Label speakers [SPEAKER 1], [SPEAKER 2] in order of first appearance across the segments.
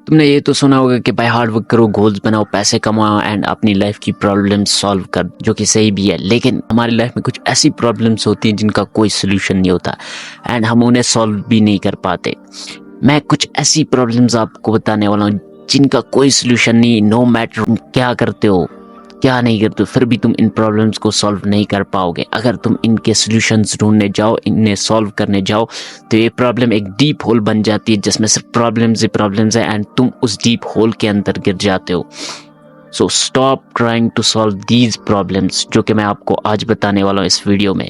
[SPEAKER 1] तुमने ये तो सुना होगा कि भाई हार्ड वर्क करो, गोल्स बनाओ, पैसे कमाओ एंड अपनी लाइफ की प्रॉब्लम्स सॉल्व कर, जो कि सही भी है। लेकिन हमारी लाइफ में कुछ ऐसी प्रॉब्लम्स होती हैं जिनका कोई सोल्यूशन नहीं होता एंड हम उन्हें सॉल्व भी नहीं कर पाते। मैं कुछ ऐसी प्रॉब्लम्स आपको बताने वाला हूँ जिनका कोई सोल्यूशन नहीं। नो मैटर क्या करते हो, क्या नहीं करते हो, फिर भी तुम इन प्रॉब्लम्स को सॉल्व नहीं कर पाओगे। अगर तुम इनके सॉल्यूशंस ढूंढने जाओ, इन्हें सॉल्व करने जाओ, तो ये प्रॉब्लम एक डीप होल बन जाती है जिसमें सिर्फ प्रॉब्लम्स ही प्रॉब्लम्स है एंड तुम उस डीप होल के अंदर गिर जाते हो। So stop trying to solve these problems, जो कि मैं आपको आज बताने वाला हूँ इस वीडियो में।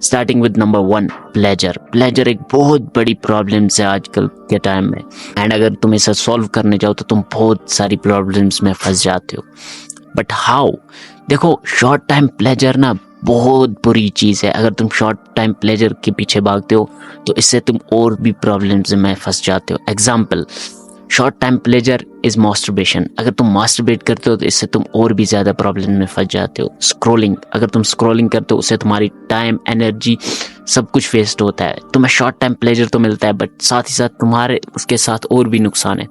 [SPEAKER 1] Starting with number 1, pleasure. Pleasure एक बहुत बड़ी प्रॉब्लम है आजकल के टाइम में एंड अगर तुम इसे सॉल्व करने जाओ तो तुम बहुत सारी प्रॉब्लम्स में फंस जाते हो। But how? देखो, शॉर्ट टाइम प्लेजर ना बहुत बुरी चीज है। अगर तुम शॉर्ट टाइम प्लेजर के पीछे भागते हो तो इससे तुम और भी प्रॉब्लम्स में फंस जाते हो। Example, short time pleasure is masturbation. अगर तुम मास्टरबेट करते हो तो इससे तुम और भी ज्यादा प्रॉब्लम में फंस जाते हो। स्क्रोलिंग, अगर तुम स्क्रोलिंग करते हो उससे तुम्हारी टाइम, एनर्जी, सब कुछ वेस्ट होता है। तुम्हें शॉर्ट टाइम प्लेजर तो मिलता है बट साथ ही साथ तुम्हारे उसके साथ और भी नुकसान है।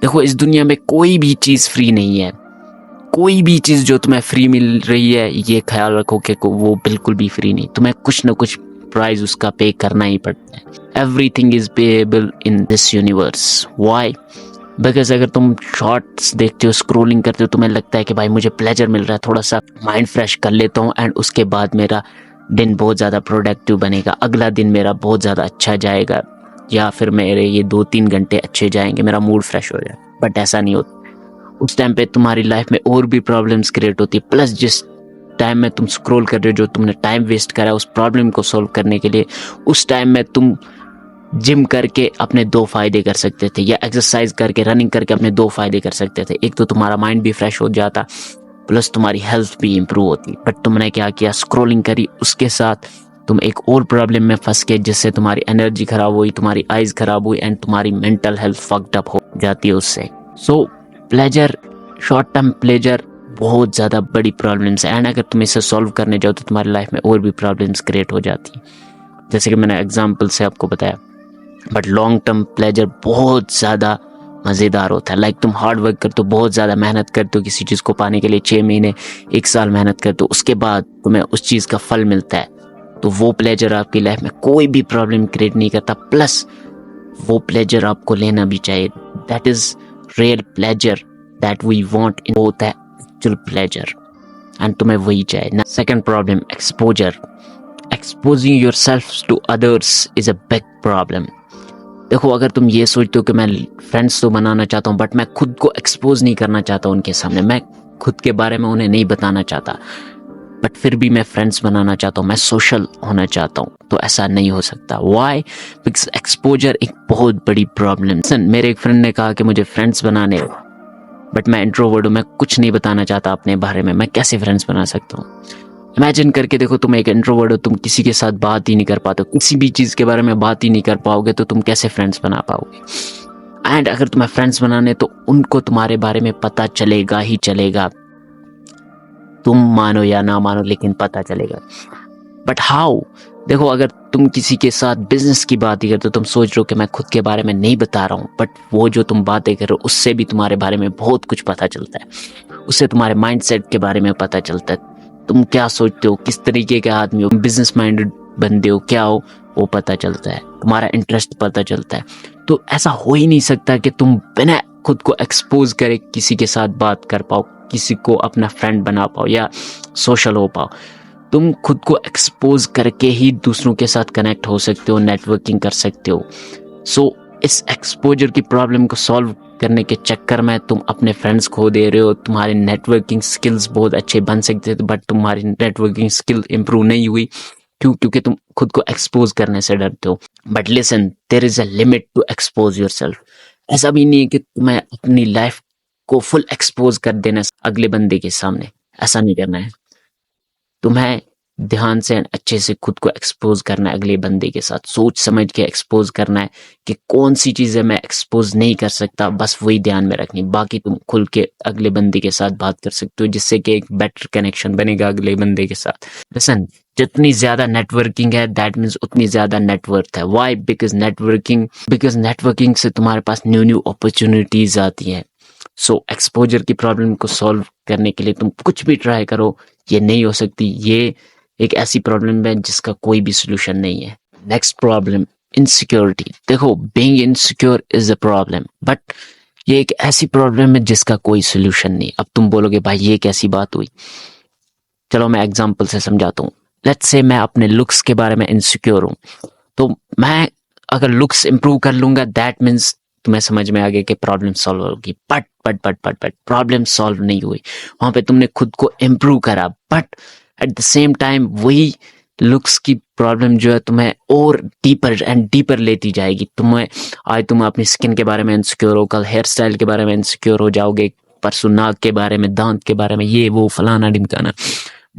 [SPEAKER 1] देखो, इस दुनिया में कोई भी चीज फ्री नहीं है। कोई भी चीज जो तुम्हें फ्री मिल रही है, ये ख्याल रखो कि वो बिल्कुल भी फ्री नहीं। तुम्हें कुछ ना कुछ प्राइस उसका पे करना ही पड़ता है। Everything is payable in this universe. Why? Because अगर तुम शॉर्ट्स देखते हो, स्क्रोलिंग करते हो, तुम्हें लगता है कि भाई मुझे प्लेजर मिल रहा है, थोड़ा सा माइंड फ्रेश कर लेता हूँ एंड उसके बाद मेरा दिन बहुत ज़्यादा प्रोडक्टिव बनेगा, अगला दिन मेरा बहुत ज़्यादा अच्छा जाएगा, या फिर मेरे ये 2-3 घंटे अच्छे जाएंगे, मेरा मूड फ्रेश हो जाए। बट ऐसा नहीं होता। उस टाइम पे तुम्हारी लाइफ में और भी प्रॉब्लम्स क्रिएट होती है। प्लस जिस टाइम में तुम स्क्रॉल कर रहे हो, जो तुमने टाइम वेस्ट करा उस प्रॉब्लम को सॉल्व करने के लिए, उस टाइम में तुम जिम करके अपने 2 फायदे कर सकते थे, या एक्सरसाइज करके, रनिंग करके अपने 2 फायदे कर सकते थे। एक तो तुम्हारा माइंड भी फ्रेश हो जाता, प्लस तुम्हारी हेल्थ भी इंप्रूव होती। बट तुमने क्या किया? स्क्रॉलिंग करी, उसके साथ तुम एक और प्रॉब्लम में फंस गए जिससे तुम्हारी एनर्जी खराब हुई, तुम्हारी आइज खराब हुई एंड तुम्हारी मेंटल हेल्थ फक्ड अप हो जाती है उससे। सो प्लेजर, शॉर्ट टर्म प्लेजर बहुत ज़्यादा बड़ी प्रॉब्लम्स है एंड अगर तुम इसे सॉल्व करने जाओ तो तुम्हारी लाइफ में और भी प्रॉब्लम्स क्रिएट हो जाती हैं, जैसे कि मैंने एग्जांपल से आपको बताया। बट लॉन्ग टर्म प्लेजर बहुत ज़्यादा मज़ेदार होता है। लाइक तुम हार्ड वर्क करते हो, बहुत ज़्यादा मेहनत करते हो किसी चीज़ को पाने के लिए, 6 महीने 1 साल मेहनत करते हो, उसके बाद तुम्हें उस चीज़ का फल मिलता है, तो वो प्लेजर आपकी लाइफ में कोई भी प्रॉब्लम क्रिएट नहीं करता। प्लस वो प्लेजर आपको लेना भी चाहिए। That is real pleasure that we want in both the actual pleasure and तुम्हें वही चाहिए। Second problem, exposure. Exposing yourself to others is a big problem. देखो, अगर तुम ये सोचते हो कि मैं फ्रेंड्स तो बनाना चाहता हूँ बट मैं खुद को एक्सपोज नहीं करना चाहता उनके सामने, मैं खुद के बारे में उन्हें नहीं बताना चाहता, बट फिर भी मैं फ्रेंड्स बनाना चाहता हूँ, मैं सोशल होना चाहता हूँ, तो ऐसा नहीं हो सकता। वाई? बिकॉज एक्सपोजर एक बहुत बड़ी प्रॉब्लम। मेरे एक फ्रेंड ने कहा कि मुझे फ्रेंड्स बनाने, बट मैं इंट्रोवर्ट हूँ, मैं कुछ नहीं बताना चाहता अपने बारे में, मैं कैसे फ्रेंड्स बना सकता हूँ? इमेजिन करके देखो, तुम एक इंट्रोवर्ट हो, तुम किसी के साथ बात ही नहीं कर पाते, किसी भी चीज़ के बारे में बात ही नहीं कर पाओगे, तो तुम कैसे फ्रेंड्स बना पाओगे? एंड अगर तुम्हें फ्रेंड्स बनाने तो उनको तुम्हारे बारे में पता चलेगा ही चलेगा, तुम मानो या ना मानो, लेकिन पता चलेगा। But how? देखो, अगर तुम किसी के साथ बिजनेस की बात ही करते हो, तुम सोच रहे हो कि मैं खुद के बारे में नहीं बता रहा हूँ, बट वो जो तुम बातें कर रहे हो उससे भी तुम्हारे बारे में बहुत कुछ पता चलता है, उससे तुम्हारे माइंडसेट के बारे में पता चलता है, तुम क्या सोचते हो, किस तरीके के आदमी हो, बिजनेस माइंडेड बंदे हो, क्या हो, वो पता चलता है, तुम्हारा इंटरेस्ट पता चलता है। तो ऐसा हो ही नहीं सकता कि तुम बिना खुद को एक्सपोज करे किसी के साथ बात कर पाओ, किसी को अपना फ्रेंड बना पाओ या सोशल हो पाओ। तुम खुद को एक्सपोज करके ही दूसरों के साथ कनेक्ट हो सकते हो, नेटवर्किंग कर सकते हो। सो इस एक्सपोजर की प्रॉब्लम को सॉल्व करने के चक्कर में तुम अपने फ्रेंड्स खो दे रहे हो। तुम्हारी नेटवर्किंग स्किल्स बहुत अच्छे बन सकते थे बट तुम्हारी नेटवर्किंग स्किल इंप्रूव नहीं हुई। क्यों? क्योंकि तुम खुद को एक्सपोज करने से डरते हो। But listen, there is a limit to expose yourself. ऐसा भी नहीं है कि तुम्हें अपनी लाइफ को फुल एक्सपोज कर देना अगले बंदे के सामने, ऐसा नहीं करना है। तुम्हें ध्यान से and अच्छे से खुद को एक्सपोज करना है अगले बंदे के साथ, सोच समझ के एक्सपोज करना है कि कौन सी चीजें मैं एक्सपोज नहीं कर सकता, बस वही ध्यान में रखनी। बाकी तुम खुल के अगले बंदे के साथ बात कर सकते हो, जिससे कि एक बेटर कनेक्शन बनेगा अगले बंदे के साथ। लिसन, जितनी ज्यादा नेटवर्किंग है दैट मीन्स उतनी ज्यादा नेटवर्थ है। व्हाई? बिकॉज नेटवर्किंग से तुम्हारे पास न्यू न्यू अपॉर्चुनिटीज आती हैं। सो एक्सपोजर की प्रॉब्लम को सॉल्व करने के लिए तुम कुछ भी ट्राई करो, ये नहीं हो सकती। ये एक ऐसी प्रॉब्लम है जिसका कोई भी सोल्यूशन नहीं है। Next problem, insecurity. देखो, being insecure is a problem, but ये एक ऐसी प्रॉब्लम है जिसका कोई सोल्यूशन नहीं। अब तुम बोलोगे भाई ये कैसी बात हुई? चलो मैं एग्जांपल से समझाता हूँ। लेट्स से मैं अपने लुक्स के बारे में इनसिक्योर हूँ, तो मैं अगर लुक्स इंप्रूव कर लूंगा दैट मीन्स तुम्हें समझ में आ गया कि प्रॉब्लम सॉल्व होगी। बट प्रॉब्लम सॉल्व नहीं हुई। वहां पे तुमने खुद को इम्प्रूव करा, but at the same time वही लुक्स की प्रॉब्लम जो है तुम्हें और डीपर एंड डीपर लेती जाएगी। आज तुम अपनी स्किन के बारे में इनसिक्योर हो, कल हेयर स्टाइल के बारे में इनसिक्योर हो जाओगे, परसों नाक के बारे में, दांत के बारे में, ये वो फलाना ढिमकाना,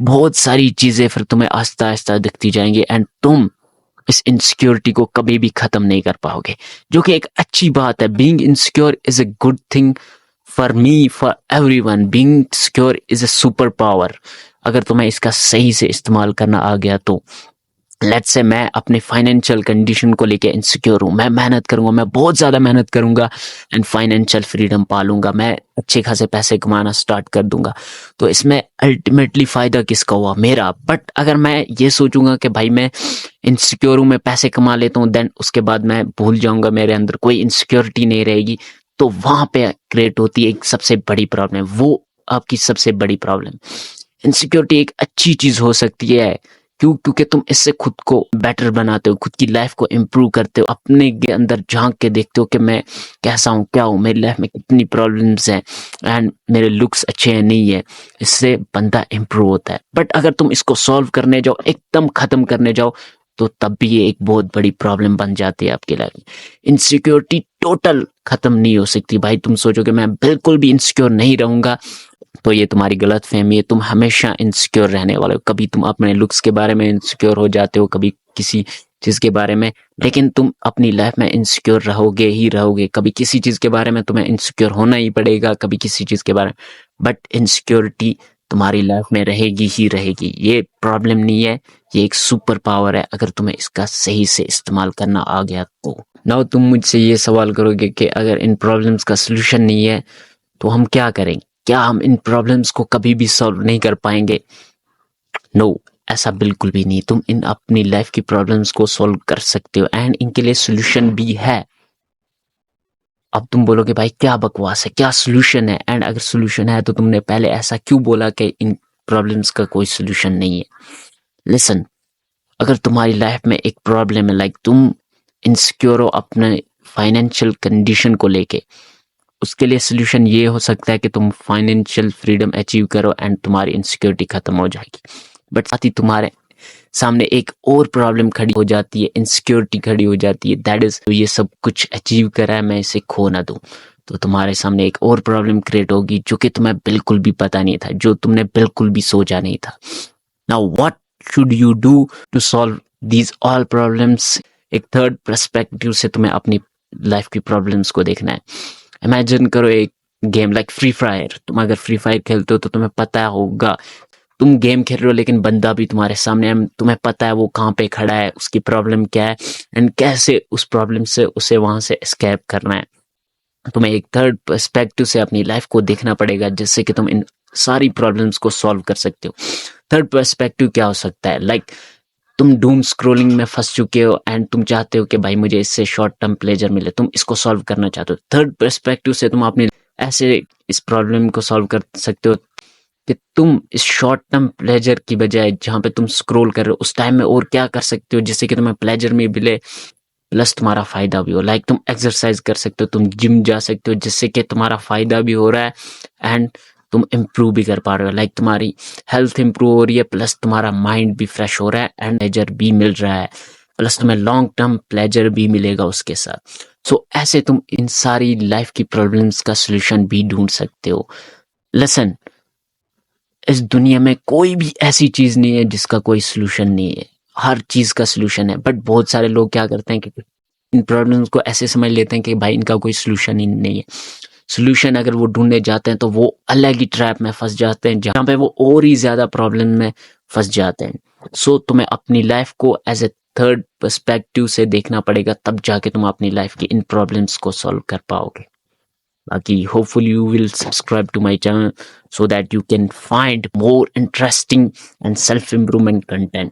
[SPEAKER 1] बहुत सारी चीजें फिर तुम्हें आहिस्ता आहिस्ता दिखती जाएंगी एंड तुम इस इनसिक्योरिटी को कभी भी खत्म नहीं कर पाओगे, जो कि एक अच्छी बात है। Being insecure is a good thing for me, for everyone. Being secure is a super power. अगर तुम्हें इसका सही से इस्तेमाल करना आ गया तो लेट्स से मैं अपने फाइनेंशियल कंडीशन को लेके इनसिक्योर हूँ, मैं मेहनत करूंगा, मैं बहुत ज्यादा मेहनत करूंगा एंड फाइनेंशियल फ्रीडम पालूंगा, मैं अच्छे खासे पैसे कमाना स्टार्ट कर दूंगा, तो इसमें अल्टीमेटली फायदा किसका हुआ? मेरा। बट अगर मैं ये सोचूंगा कि भाई मैं इनसिक्योर हूँ, मैं पैसे कमा लेता हूँ, देन उसके बाद मैं भूल जाऊंगा, मेरे अंदर कोई इनसिक्योरिटी नहीं रहेगी, तो वहां पे क्रिएट होती है एक सबसे बड़ी प्रॉब्लम। वो आपकी सबसे बड़ी प्रॉब्लम। इनसिक्योरिटी एक अच्छी चीज हो सकती है, क्योंकि तुम इससे खुद को बेटर बनाते हो, खुद की लाइफ को इम्प्रूव करते हो, अपने के अंदर झांक के देखते हो कि मैं कैसा हूँ, क्या हूँ, मेरी लाइफ में कितनी प्रॉब्लम्स हैं एंड मेरे लुक्स अच्छे हैं नहीं है। इससे बंदा इम्प्रूव होता है। बट अगर तुम इसको सॉल्व करने जाओ, एकदम खत्म करने जाओ, तो तब भी ये एक बहुत बड़ी प्रॉब्लम बन जाती है आपकी लाइफ में। इनसिक्योरिटी टोटल खत्म नहीं हो सकती। भाई तुम सोचोगे मैं बिल्कुल भी इनसिक्योर नहीं रहूंगा, तो ये तुम्हारी गलत फहमी है। तुम हमेशा इनसिक्योर रहने वाले हो। कभी तुम अपने लुक्स के बारे में इनसिक्योर हो जाते हो, कभी किसी चीज के बारे में, लेकिन तुम अपनी लाइफ में इनसिक्योर रहोगे ही रहोगे। कभी किसी चीज के बारे में तुम्हें इनसिक्योर होना ही पड़ेगा, कभी किसी चीज के बारे में, बट इनसिक्योरिटी तुम्हारी लाइफ में रहेगी ही रहेगी। ये प्रॉब्लम नहीं है, ये एक सुपर पावर है अगर तुम्हें इसका सही से इस्तेमाल करना आ गया तो। नाउ तुम मुझसे ये सवाल करोगे कि अगर इन प्रॉब्लम्स का सोल्यूशन नहीं है तो हम क्या करेंगे? क्या हम इन प्रॉब्लम्स को कभी भी सॉल्व नहीं कर पाएंगे? नो, ऐसा बिल्कुल भी नहीं। तुम इन अपनी लाइफ की प्रॉब्लम्स को सॉल्व कर सकते हो एंड इनके लिए सोल्यूशन भी है। अब तुम बोलोगे भाई क्या बकवास है, क्या सोल्यूशन है? एंड अगर सोल्यूशन है तो तुमने पहले ऐसा क्यों बोला कि इन प्रॉब्लम्स का कोई सोल्यूशन नहीं है? लिसन, अगर तुम्हारी लाइफ में एक प्रॉब्लम है, लाइक तुम इनसिक्योर हो अपने फाइनेंशियल कंडीशन को लेके, उसके लिए सोल्यूशन ये हो सकता है कि तुम फाइनेंशियल फ्रीडम अचीव करो एंड तुम्हारी इनसिक्योरिटी खत्म हो जाएगी। बट साथ ही तुम्हारे सामने एक और प्रॉब्लम खड़ी हो जाती है, इनसिक्योरिटी खड़ी हो जाती है, दैट इज ये सब कुछ अचीव करा है, मैं इसे खो ना दूं। तो तुम्हारे सामने एक और प्रॉब्लम क्रिएट होगी जो कि तुम्हें बिल्कुल भी पता नहीं था, जो तुमने बिल्कुल भी सोचा नहीं था। Now what should you do to solve these all problems? एक थर्ड पर्सपेक्टिव से तुम्हें अपनी लाइफ की प्रॉब्लम्स को देखना है। इमेजिन करो एक गेम लाइक फ्री फायर। तुम अगर फ्री फायर खेलते हो तो तुम्हें पता होगा, तुम गेम खेल रहे हो लेकिन बंदा भी तुम्हारे सामने है, तुम्हें पता है वो कहाँ पे खड़ा है, उसकी प्रॉब्लम क्या है एंड कैसे उस प्रॉब्लम से उसे वहां से एस्केप करना है। तुम्हें एक थर्ड पर्सपेक्टिव से अपनी लाइफ को देखना पड़ेगा, जिससे कि तुम इन सारी प्रॉब्लम्स को सॉल्व कर सकते हो। थर्ड पर्सपेक्टिव क्या हो सकता है? लाइक तुम डूम स्क्रोलिंग में फंस चुके हो एंड तुम चाहते हो कि भाई मुझे इससे शॉर्ट टर्म प्लेजर मिले, तुम इसको सॉल्व करना चाहते हो। थर्ड पर्सपेक्टिव से तुम अपनी ऐसे इस प्रॉब्लम को सॉल्व कर सकते हो कि तुम इस शॉर्ट टर्म प्लेजर की बजाय जहां पे तुम स्क्रोल कर रहे हो उस टाइम में और क्या कर सकते हो जिससे कि तुम्हें प्लेजर भी मिले प्लस तुम्हारा फायदा भी हो। लाइक तुम एक्सरसाइज कर सकते हो, तुम जिम जा सकते हो, जिससे कि तुम्हारा फायदा भी हो रहा है एंड तुम इम्प्रूव भी कर पा रहे हो। लाइक तुम्हारी हेल्थ इंप्रूव हो रही है, प्लस तुम्हारा माइंड भी फ्रेश हो रहा है एंड प्लेजर भी मिल रहा है, प्लस तुम्हें लॉन्ग टर्म प्लेजर भी मिलेगा उसके साथ। सो ऐसे तुम इन सारी लाइफ की प्रॉब्लम्स का सोल्यूशन भी ढूंढ सकते हो। लिसन, इस दुनिया में कोई भी ऐसी चीज नहीं है जिसका कोई सोल्यूशन नहीं है, हर चीज का सोल्यूशन है। बट बहुत सारे लोग क्या करते हैं कि इन प्रॉब्लम्स को ऐसे समझ लेते हैं कि भाई इनका कोई सोल्यूशन ही नहीं है। सोल्यूशन अगर वो ढूंढने जाते हैं तो वो अलग ही ट्रैप में फंस जाते हैं, जहाँ पे वो और ही ज्यादा प्रॉब्लम में फंस जाते हैं। सो तुम्हें अपनी लाइफ को एज ए थर्ड पर्सपेक्टिव से देखना पड़ेगा, तब जाके तुम अपनी लाइफ की इन प्रॉब्लम्स को सॉल्व कर पाओगे। Baki, hopefully you will subscribe to my channel so that you can find more interesting and self-improvement content.